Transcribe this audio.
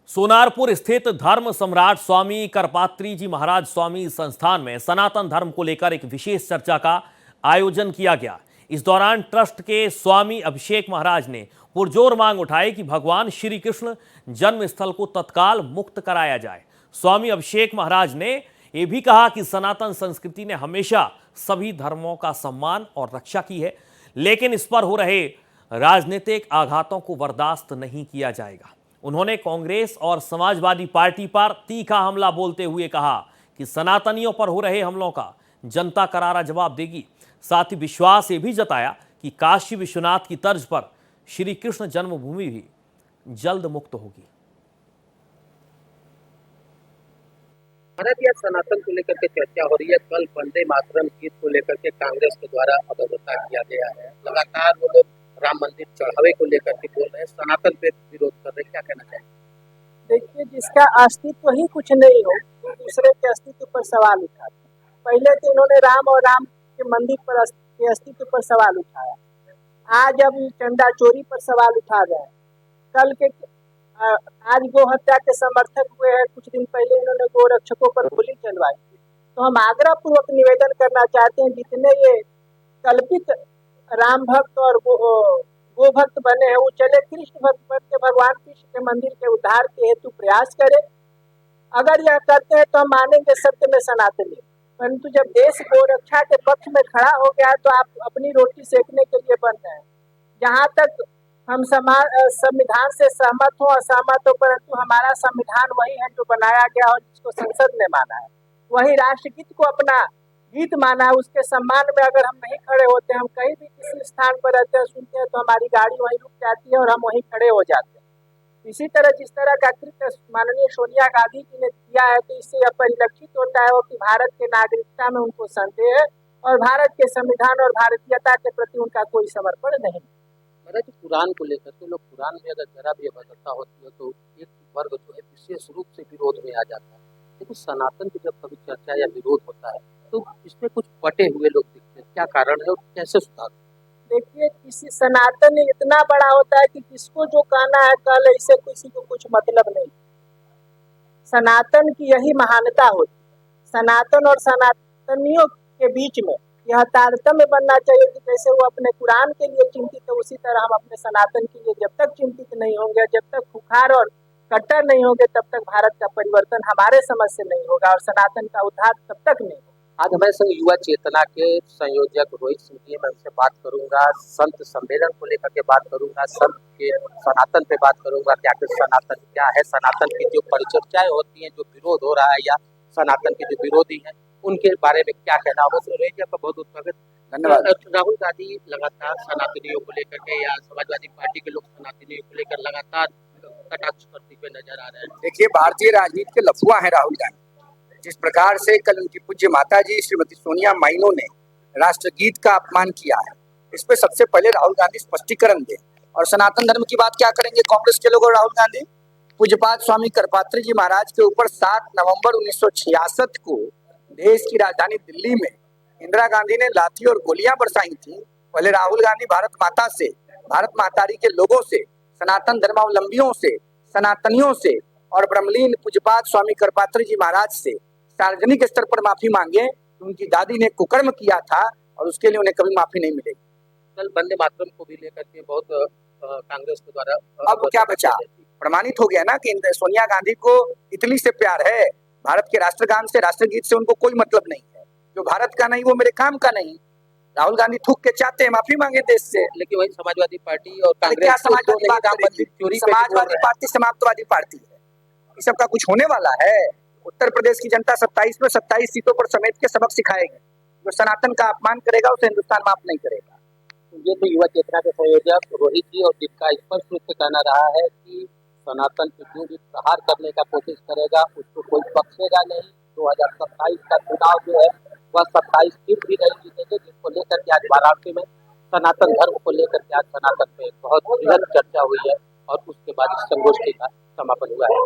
सोनारपुर स्थित धर्म सम्राट स्वामी करपात्री जी महाराज स्वामी संस्थान में सनातन धर्म को लेकर एक विशेष चर्चा का आयोजन किया गया। इस दौरान ट्रस्ट के स्वामी अभिषेक महाराज ने पुरजोर मांग उठाई कि भगवान श्री कृष्ण जन्म स्थल को तत्काल मुक्त कराया जाए। स्वामी अभिषेक महाराज ने यह भी कहा कि सनातन संस्कृति ने हमेशा सभी धर्मों का सम्मान और रक्षा की है, लेकिन इस पर हो रहे राजनीतिक आघातों को बर्दाश्त नहीं किया जाएगा। उन्होंने कांग्रेस और समाजवादी पार्टी पर तीखा हमला बोलते हुए कहा कि सनातनियों पर हो रहे हमलों का जनता करारा जवाब देगी। साथ ही विश्वास ये भी जताया कि काशी विश्वनाथ की तर्ज पर श्री कृष्ण जन्मभूमि भी जल्द मुक्त होगी। भारत या सनातन को लेकर के चर्चा हो रही है। कल वंदे मातरम गीत को लेकर के कांग्रेस के द्वारा अवरोधता किया गया है। लगातार वो लोग राम मंदिर चढ़ावे को लेकर के बोल रहे हैं, सनातन पे विरोध कर रहे हैं। क्या कहना चाहिए? देखिए, जिसका अस्तित्व ही कुछ नहीं हो तो दूसरे के अस्तित्व पर सवाल उठाते हैं। पहले तो इन्होंने राम और राम के मंदिर पर के अस्तित्व पर सवाल उठाया, आज अब चंदा चोरी पर सवाल उठा रहे हैं। कल के आज गो हत्या के समर्थक हुए हैं, कुछ दिन पहले इन्होंने गो रक्षकों पर गोली चलवाई थी। तो हम आग्रह पूर्वक निवेदन करना चाहते हैं, जितने ये कल्पित राम भक्त और गो भक्त बने हैं, वो चले कृष्ण भक्त बन के भगवान कृष्ण के मंदिर के उद्धार के हेतु प्रयास करें। अगर यह करते हैं तो हम मानेंगे सत्य में सनातनी, परंतु जब देश गो रक्षा के पक्ष में खड़ा हो गया तो आप अपनी रोटी सेकने के लिए बन रहे हैं। जहाँ तक हम संविधान से सहमत हो असहमत हो, परंतु हमारा संविधान वही है जो बनाया गया और जिसको संसद ने माना है, वही राष्ट्रगीत को अपना गीत माना है। उसके सम्मान में अगर हम नहीं खड़े होते, हम कहीं भी किसी स्थान पर रहते हैं, सुनते हैं, तो हमारी गाड़ी वहीं रुक जाती है और हम वहीं खड़े हो जाते हैं। इसी तरह जिस तरह का कृत्य माननीय सोनिया गांधी जी ने किया है, तो इससे यह परिलक्षित होता है कि भारत के नागरिकता में उनको संदेह है और भारत के संविधान और भारतीयता के प्रति उनका कोई समर्पण नहीं। कुरान को लेकर के लोग, कुरान में अगर जरा भी अभद्रता होती है तो एक वर्ग जो है विशेष रूप से विरोध में आ जाता है, लेकिन सनातन की जब कभी चर्चा या विरोध होता है तो इसमें कुछ बटे हुए लोग दिखते हैं। क्या कारण है और कैसे सुधार? देखिए, किसी सनातन इतना बड़ा होता है कि किसको जो कहना है कह ले, इससे किसी को कुछ मतलब नहीं। सनातन की यही महानता होती है। सनातन और सनातनियों के बीच में यह तारतम्य बनना चाहिए कि जैसे वो अपने कुरान के लिए चिंतित है, उसी तरह हम अपने सनातन के लिए जब तक चिंतित नहीं होंगे, जब तक खुखार और कट्टर नहीं होंगे, तब तक भारत का परिवर्तन हमारे समझ से नहीं होगा और सनातन का उद्धार तब तक नहीं होगा। आज हमारे संग युवा चेतना के संयोजक रोहित सिंह जी, मैं उनसे बात करूंगा, संत सम्मेलन को लेकर के बात करूंगा, संत के सनातन पे बात करूंगा कि आखिर सनातन क्या है, सनातन की जो परिचर्चाएं होती हैं, जो विरोध हो रहा है या सनातन के जो विरोधी हैं उनके बारे में क्या कहना होगा। रोहित जी, आपका बहुत बहुत स्वागत। धन्यवाद। राहुल गांधी लगातार सनातनियों को लेकर के या समाजवादी पार्टी के लोग सनातनियों को लेकर लगातार कटाक्ष करते हुए नजर आ रहे हैं। देखिए, भारतीय राजनीति के लफुआ है राहुल गांधी। जिस प्रकार से कल उनकी पूज्य माता जी श्रीमती सोनिया माइनो ने राष्ट्रगीत का अपमान किया है, इस पे सबसे पहले राहुल गांधी स्पष्टीकरण दें। और सनातन धर्म की बात क्या करेंगे कांग्रेस के लोग और राहुल गांधी? पूज्यपाद स्वामी करपात्री जी महाराज के ऊपर 7 नवंबर 1966 को देश की राजधानी दिल्ली में इंदिरा गांधी ने लाठी और गोलियां बरसाई थी। पहले राहुल गांधी भारत माता से, भारत मातारी के लोगों से, सनातन धर्मावलंबियों से, सनातनियों से और ब्रह्मलीन पूज्यपाद स्वामी करपात्री जी महाराज से सार्वजनिक स्तर पर माफी मांगे कि उनकी दादी ने कुकर्म किया था और उसके लिए उन्हें कभी माफी नहीं मिलेगी। कल वंदे मातरम को भी लेकर के बहुत कांग्रेस के द्वारा अब क्या बचा? प्रमाणित हो गया ना कि सोनिया गांधी को इटली से प्यार है, भारत के राष्ट्रगान से, राष्ट्रगीत से उनको कोई मतलब नहीं है। जो भारत का नहीं वो मेरे काम का नहीं। राहुल गांधी थूक के चाहते हैं माफी मांगे देश से, लेकिन वही समाजवादी पार्टी और कांग्रेस, क्या समाजवादी पार्टी समाजवादी पार्टी है? इस सब का कुछ होने वाला है? उत्तर प्रदेश की जनता 27 में 27 सीटों पर समेट के सबक सिखाएगी। जो सनातन का अपमान करेगा उसे हिंदुस्तान माफ नहीं करेगा। ये तो युवा चेतना के संयोजक रोहित जी और जिनका स्पष्ट रूप से कहना रहा है कि सनातन पे जो भी प्रहार करने का कोशिश करेगा उसको कोई बख्शेगा नहीं। 2027 का चुनाव जो है वह 27 सीट भी नहीं जीतेंगे, जिसको लेकर के आज वाराणसी में सनातन धर्म को लेकर के आज सनातन पे बहुत बृहद चर्चा हुई है और उसके बाद इस संगोष्ठी का समापन हुआ है।